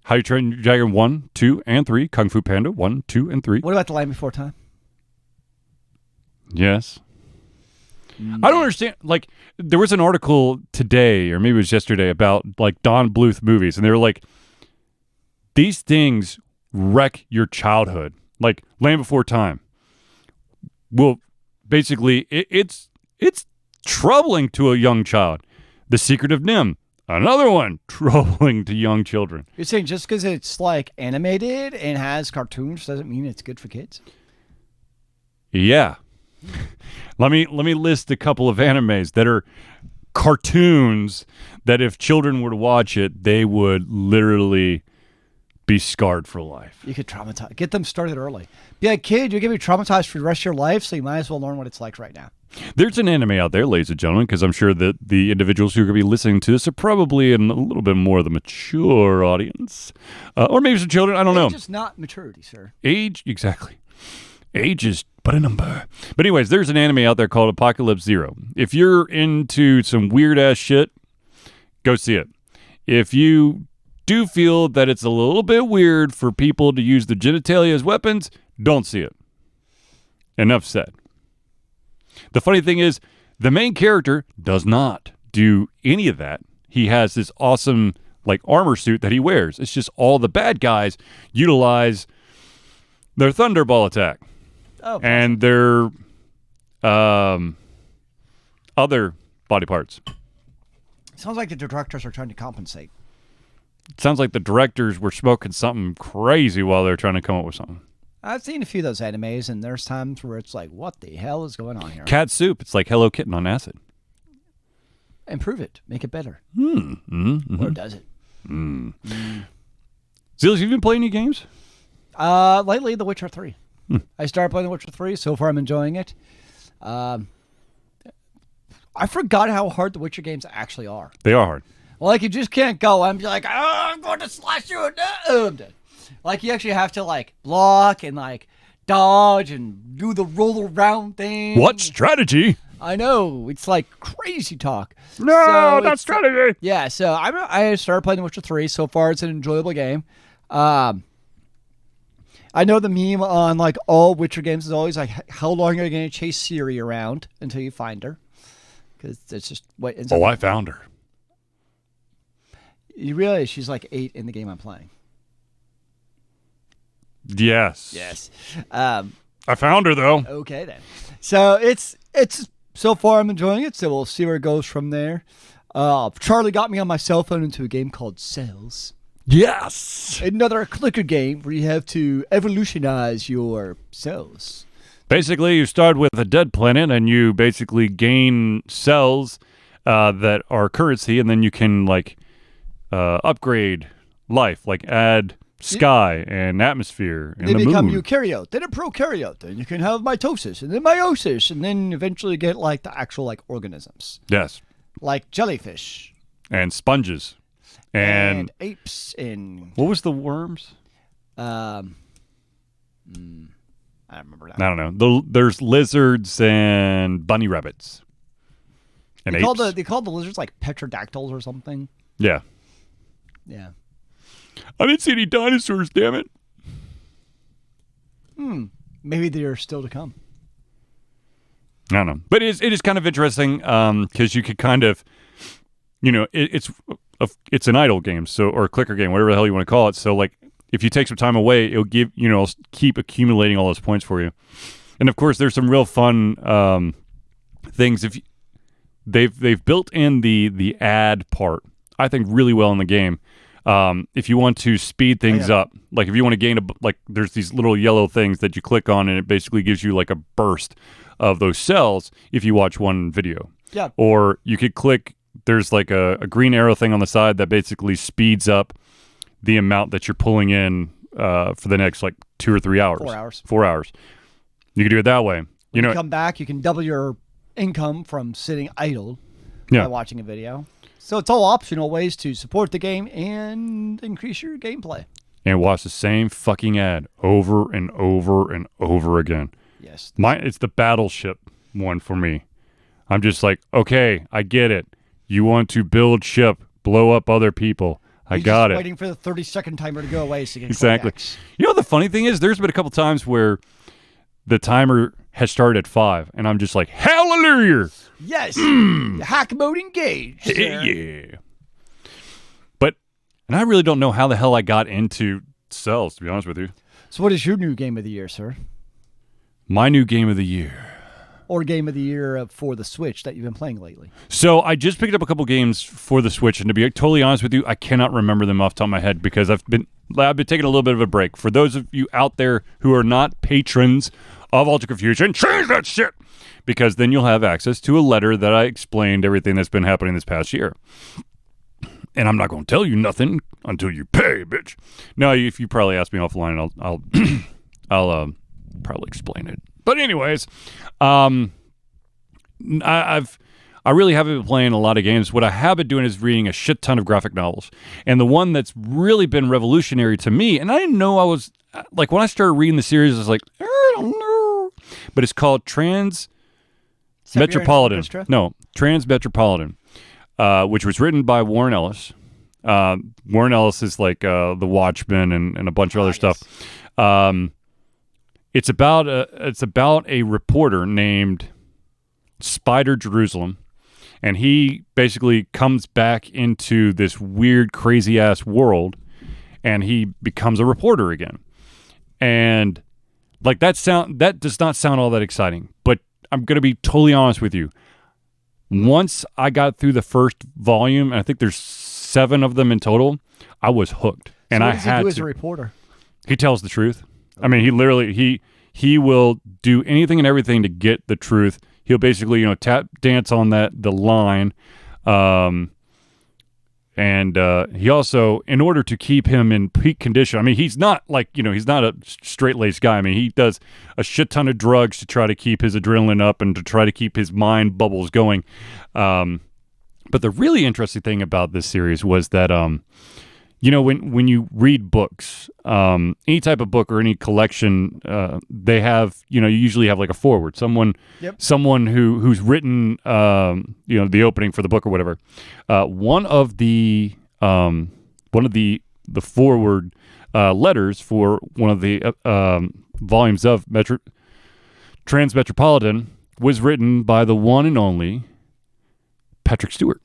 How to Train Your Dragon 1, 2, and 3. Kung Fu Panda 1, 2, and 3. What about The Land Before Time? Yes. I don't understand. Like, there was an article today, or maybe it was yesterday, about like Don Bluth movies, and they were like, these things wreck your childhood. Like Land Before Time. Well, basically, it's troubling to a young child. The Secret of Nim, another one troubling to young children. You're saying just because it's like animated and has cartoons doesn't mean it's good for kids? Yeah. Let me list a couple of animes that are cartoons that if children were to watch it, they would literally be scarred for life. You could traumatize. Get them started early. Be like, kid, you're going to be traumatized for the rest of your life, so you might as well learn what it's like right now. There's an anime out there, ladies and gentlemen, because I'm sure that the individuals who are going to be listening to this are probably in a little bit more of the mature audience. Or maybe some children, I don't know. Age is not maturity, sir. Age, exactly. Age is but a number. But anyways, there's an anime out there called Apocalypse Zero. If you're into some weird-ass shit, go see it. If you do feel that it's a little bit weird for people to use the genitalia as weapons, don't see it. Enough said. The funny thing is, the main character does not do any of that. He has this awesome like armor suit that he wears. It's just all the bad guys utilize their Thunderball attack. Oh, and their other body parts. Sounds like the directors are trying to compensate. It sounds like the directors were smoking something crazy while they were trying to come up with something. I've seen a few of those animes, and there's times where it's like, what the hell is going on here? Cat soup. It's like Hello Kitten on acid. Improve it. Make it better. Mm-hmm. Or does it? Zealeus, have you been playing any games? Lately, The Witcher 3. I started playing The Witcher 3. So far, I'm enjoying it. I forgot how hard The Witcher games actually are. They are hard. Like, you just can't go and be like, oh, I'm going to slash you. I'm dead. Like, you actually have to, like, block and, like, dodge and do the roll around thing. What strategy? I know. It's, like, crazy talk. No, not strategy. Yeah, so I started playing The Witcher 3. So far, it's an enjoyable game. I know the meme on like all Witcher games is always like, how long are you going to chase Ciri around until you find her? Because it's just what ends up. I found her. You realize she's like 8 in the game I'm playing. Yes. Yes. I found her though. Okay then. So it's so far I'm enjoying it. So we'll see where it goes from there. Charlie got me on my cell phone into a game called Cells. Yes. Another clicker game where you have to evolutionize your cells. Basically, you start with a dead planet, and you basically gain cells that are currency, and then you can like upgrade life, like add sky and atmosphere and they the become moon. eukaryote, then a prokaryote, then you can have mitosis, and then meiosis, and then eventually get like the actual like organisms, Yes, like jellyfish and sponges, and apes, and what was the worms? I don't remember that. I don't know. There's lizards and bunny rabbits. And They apes. call the lizards like petrodactyls or something. Yeah. Yeah. I didn't see any dinosaurs, damn it. Maybe they're still to come. I don't know. But it is kind of interesting because you could kind of, it's an idle game, or a clicker game, whatever the hell you want to call it. So like if you take some time away, it'll give, keep accumulating all those points for you. And of course, there's some real fun things. If they've built in the ad part, I think, really well in the game. If you want to speed things up, like if you want to gain there's these little yellow things that you click on, and it basically gives you like a burst of those cells if you watch one video. Yeah. Or you could click, there's like a green arrow thing on the side that basically speeds up the amount that you're pulling in for the next like 2 or 3 hours. 4 hours. 4 hours. You can do it that way. When you come back, you can double your income from sitting idle by watching a video. So it's all optional ways to support the game and increase your gameplay. And watch the same fucking ad over and over and over again. Yes. It's the battleship one for me. I'm just like, okay, I get it. You want to build ship, blow up other people. I got it. Waiting for the 30-second timer to go away so you can Exactly. X. You know, the funny thing is, there's been a couple times where the timer has started at 5, and I'm just like, hallelujah! Yes! Hack mode engaged. Yeah. And I really don't know how the hell I got into Cells, to be honest with you. So what is your new game of the year, sir? My new game of the year. Or game of the year for the Switch that you've been playing lately? So I just picked up a couple games for the Switch, and to be totally honest with you, I cannot remember them off the top of my head because I've been taking a little bit of a break. For those of you out there who are not patrons of Altered Confusion, change that shit! Because then you'll have access to a letter that I explained everything that's been happening this past year. And I'm not going to tell you nothing until you pay, bitch. No, if you probably ask me offline, I'll probably explain it. But anyways, I really haven't been playing a lot of games. What I have been doing is reading a shit ton of graphic novels. And the one that's really been revolutionary to me, and I didn't know I was, like when I started reading the series, I was like, I don't know. But it's called Transmetropolitan. No, Transmetropolitan, which was written by Warren Ellis. Warren Ellis is like The Watchmen and a bunch of other stuff. It's about a reporter named Spider Jerusalem, and he basically comes back into this weird, crazy ass world, and he becomes a reporter again. And like that does not sound all that exciting, but I'm gonna be totally honest with you. Once I got through the first volume, and I think there's 7 of them in total, I was hooked. And so what I does had he do to. as a reporter? He tells the truth. I mean, he literally he will do anything and everything to get the truth. He'll basically, tap dance on the line, and he also, in order to keep him in peak condition. I mean, he's not like he's not a straight-laced guy. I mean, he does a shit ton of drugs to try to keep his adrenaline up and to try to keep his mind bubbles going. But the really interesting thing about this series was that when you read books, any type of book or any collection, they have, you usually have like a foreword, someone who's written, the opening for the book or whatever. One of the foreword letters for one of the volumes of Transmetropolitan was written by the one and only Patrick Stewart.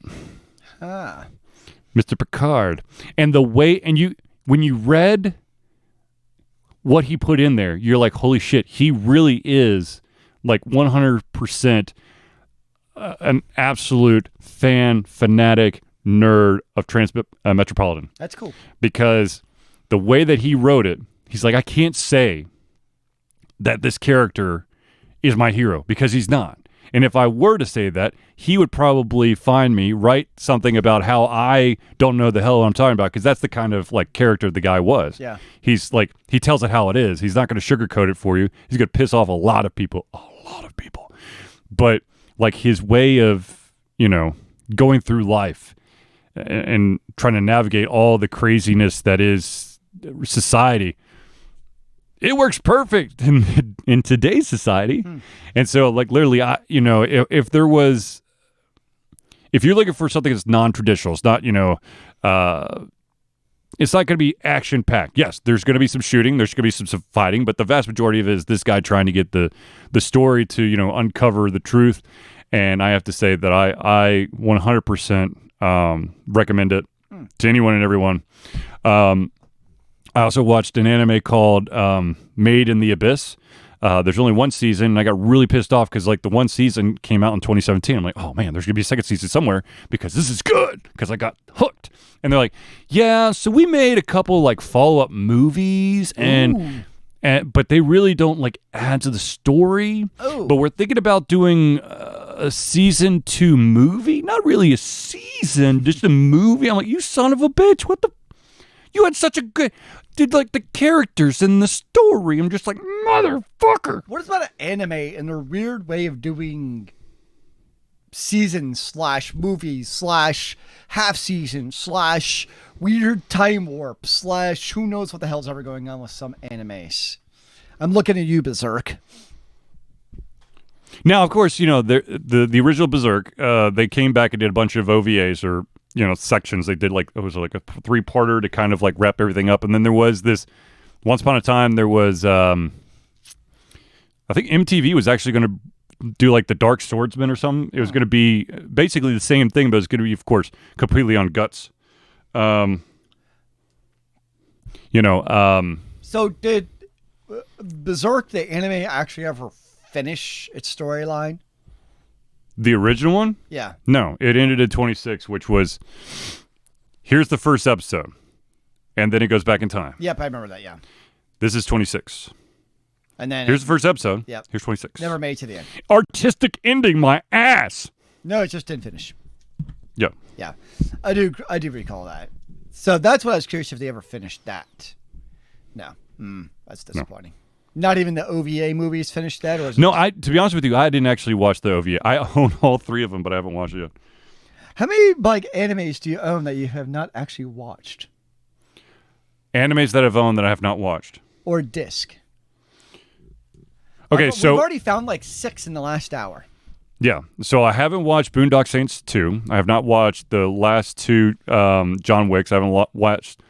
Mr. Picard. And the way, when you read what he put in there, you're like, holy shit, he really is like 100% an absolute fanatic nerd of Transmetropolitan. That's cool. Because the way that he wrote it, he's like, I can't say that this character is my hero because he's not. And if I were to say that, he would probably find me, write something about how I don't know the hell what I'm talking about, because that's the kind of like character the guy was. Yeah. He's like, he tells it how it is. He's not going to sugarcoat it for you. He's going to piss off a lot of people. But like his way of, going through life and trying to navigate all the craziness that is society, it works perfect in today's society. And so like literally, if you're looking for something that's non-traditional, it's not, it's not going to be action packed. Yes, there's going to be some shooting, there's going to be some fighting, but the vast majority of it is this guy trying to get the story to, uncover the truth. And I have to say that I 100% recommend it to anyone and everyone. I also watched an anime called Made in the Abyss. There's only one season, and I got really pissed off because like the one season came out in 2017. I'm like, oh man, there's gonna be a second season somewhere because this is good, because I got hooked. And they're like, yeah, so we made a couple like follow-up movies, but they really don't like add to the story. But we're thinking about doing a season 2 movie, not really a season, just a movie. I'm like, you son of a bitch, what the? You had such a good, did like the characters and the story. I'm just like, motherfucker. What is about an anime and their weird way of doing seasons / movies / half season / weird time warp / who knows what the hell's ever going on with some animes. I'm looking at you, Berserk. Now, of course, the original Berserk, they came back and did a bunch of OVAs or sections. They did it was like a 3-parter to kind of like wrap everything up. And then there was this, once upon a time, there was, I think MTV was actually going to do like the Dark Swordsman or something. It was going to be basically the same thing, but it was going to be, of course, completely on Guts. So did Berserk, the anime, actually ever finish its storyline? The original one? Yeah. No, it ended in 26, which was, here's the first episode, and then it goes back in time. Yep, I remember that, yeah. This is 26. And then here's the first episode. Yep. Here's 26. Never made it to the end. Artistic ending, my ass. No, it just didn't finish. Yep. Yeah. I do recall that. So that's what I was curious if they ever finished that. No. That's disappointing. No. Not even the OVA movies finished that? Or no, to be honest with you, I didn't actually watch the OVA. I own all 3 of them, but I haven't watched it yet. How many animes do you own that you have not actually watched? Animes that I've owned that I have not watched. Or disc? Okay, so we've already found 6 in the last hour. Yeah, so I haven't watched Boondock Saints 2. I have not watched the last 2 John Wicks. I haven't watched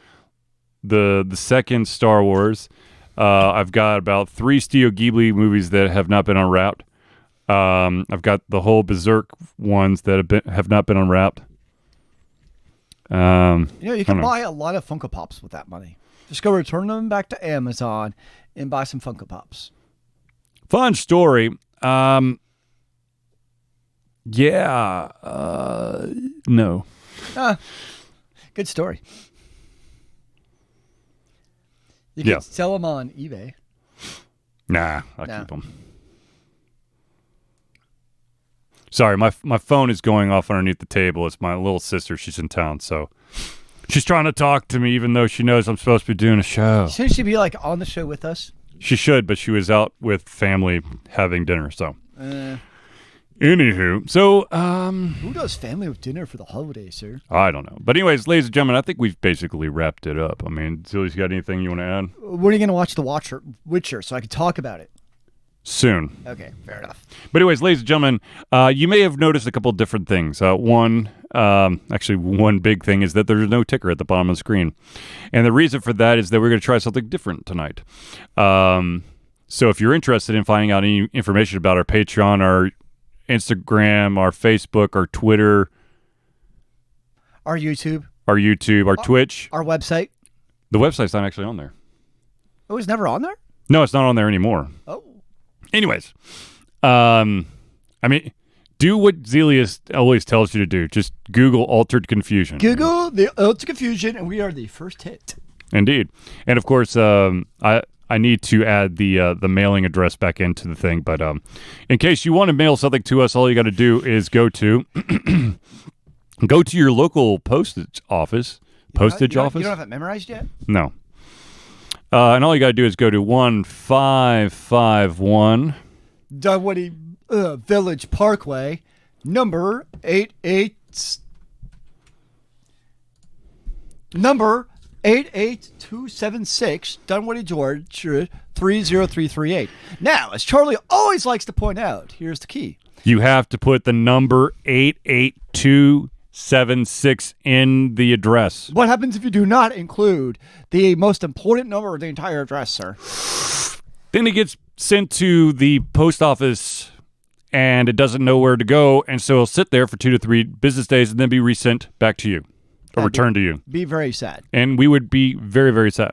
the second Star Wars. I've got about 3 Studio Ghibli movies that have not been unwrapped. I've got the whole Berserk ones that have not been unwrapped. You can buy a lot of Funko Pops with that money. Just go return them back to Amazon and buy some Funko Pops. Fun story. No. Good story. You can sell them on eBay. Nah, I'll keep them. Sorry, my phone is going off underneath the table. It's my little sister. She's in town, so she's trying to talk to me even though she knows I'm supposed to be doing a show. Shouldn't she be on the show with us? She should, but she was out with family having dinner, so. Anywho, so who does family with dinner for the holidays, sir? I don't know. But anyways, ladies and gentlemen, I think we've basically wrapped it up. I mean, Zealeus, you got anything you want to add? When are you going to watch The Witcher so I can talk about it? Soon. Okay, fair enough. But anyways, ladies and gentlemen, you may have noticed a couple of different things. One, Actually, one big thing is that there's no ticker at the bottom of the screen. And the reason for that is that we're going to try something different tonight. So if you're interested in finding out any information about our Patreon, our Instagram, our Facebook, our Twitter, our YouTube, our Twitch, our website. The website's not actually on there. It was never on there? No, it's not on there anymore. Oh. Anyways, I mean, do what Zealeus always tells you to do. Just Google Altered Confusion. Google the Altered Confusion, and we are the first hit. Indeed. And of course, I need to add the mailing address back into the thing. But in case you want to mail something to us, all you got to do is go to your local postage office. Postage office? You don't have it memorized yet? No. And all you got to do is go to 1551 Dunwoody Village Parkway, number 88276, Dunwoody, Georgia 30338. Now, as Charlie always likes to point out, here's the key. You have to put the number 88276 in the address. What happens if you do not include the most important number of the entire address, sir? Then it gets sent to the post office, and it doesn't know where to go, and so it'll sit there for 2 to 3 business days and then be resent back to you, or returned to you. Be very sad. And we would be very, very sad.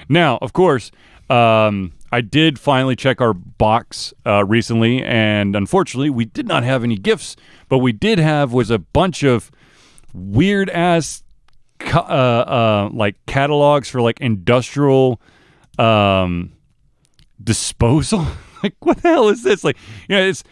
Now, of course, I did finally check our box recently, and unfortunately, we did not have any gifts, but we did have was a bunch of weird-ass like catalogs for like industrial disposal. Like, what the hell is this? Like, you know, it's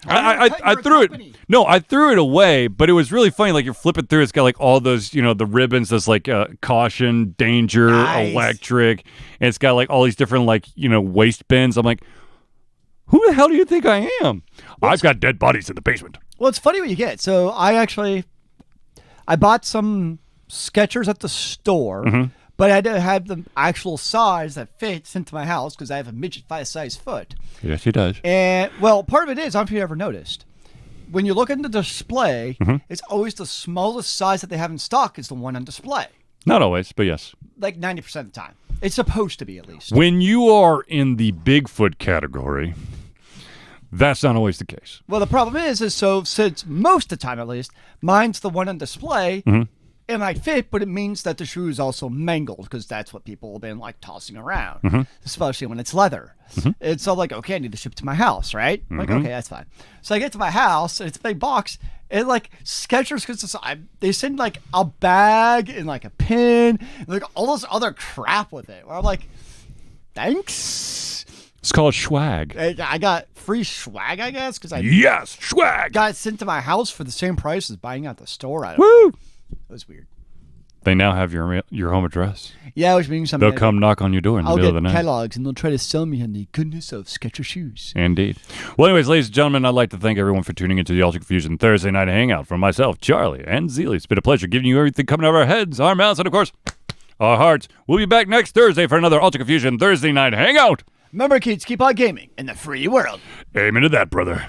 I threw it. No, I threw it away, but it was really funny. Like, you're flipping through, it's got like all those, you know, the ribbons that's like caution, danger, electric, and it's got like all these different like, you know, waste bins. I'm like, who the hell do you think I am? I've got dead bodies in the basement. Well, it's funny what you get. So I bought some Skechers at the store. Mm-hmm. But I had to have the actual size that fits into my house because I have a midget size foot. Yes, he does. And, well, part of it is, I don't know if you ever noticed, when you look in the display, it's always the smallest size that they have in stock is the one on display. Not always, but yes. Like 90% of the time. It's supposed to be, at least. When you are in the Bigfoot category, that's not always the case. Well, the problem is so since most of the time, at least, mine's the one on display, it might fit, but it means that the shoe is also mangled because that's what people have been like tossing around, especially when it's leather. It's all like, okay, I need to ship to my house, right? I'm like, okay, that's fine. So I get to my house and it's a big box, and like Skechers, because they send like a bag and like a pin, and like all this other crap with it. Where I'm like, thanks. It's called swag. I got free swag, I guess, because yes, swag. Got it sent to my house for the same price as buying at the store. I don't know. It was weird. They now have your home address. Yeah, which means something. They'll come knock on your door in the middle of the night. I'll get catalogs, and they'll try to sell me on the goodness of Skechers shoes. Indeed. Well, anyways, ladies and gentlemen, I'd like to thank everyone for tuning into the Altered Confusion Thursday Night Hangout. From myself, Charlie, and Zealeus. It's been a pleasure giving you everything coming out of our heads, our mouths, and, of course, our hearts. We'll be back next Thursday for another Altered Confusion Thursday Night Hangout. Remember, kids, keep on gaming in the free world. Amen to that, brother.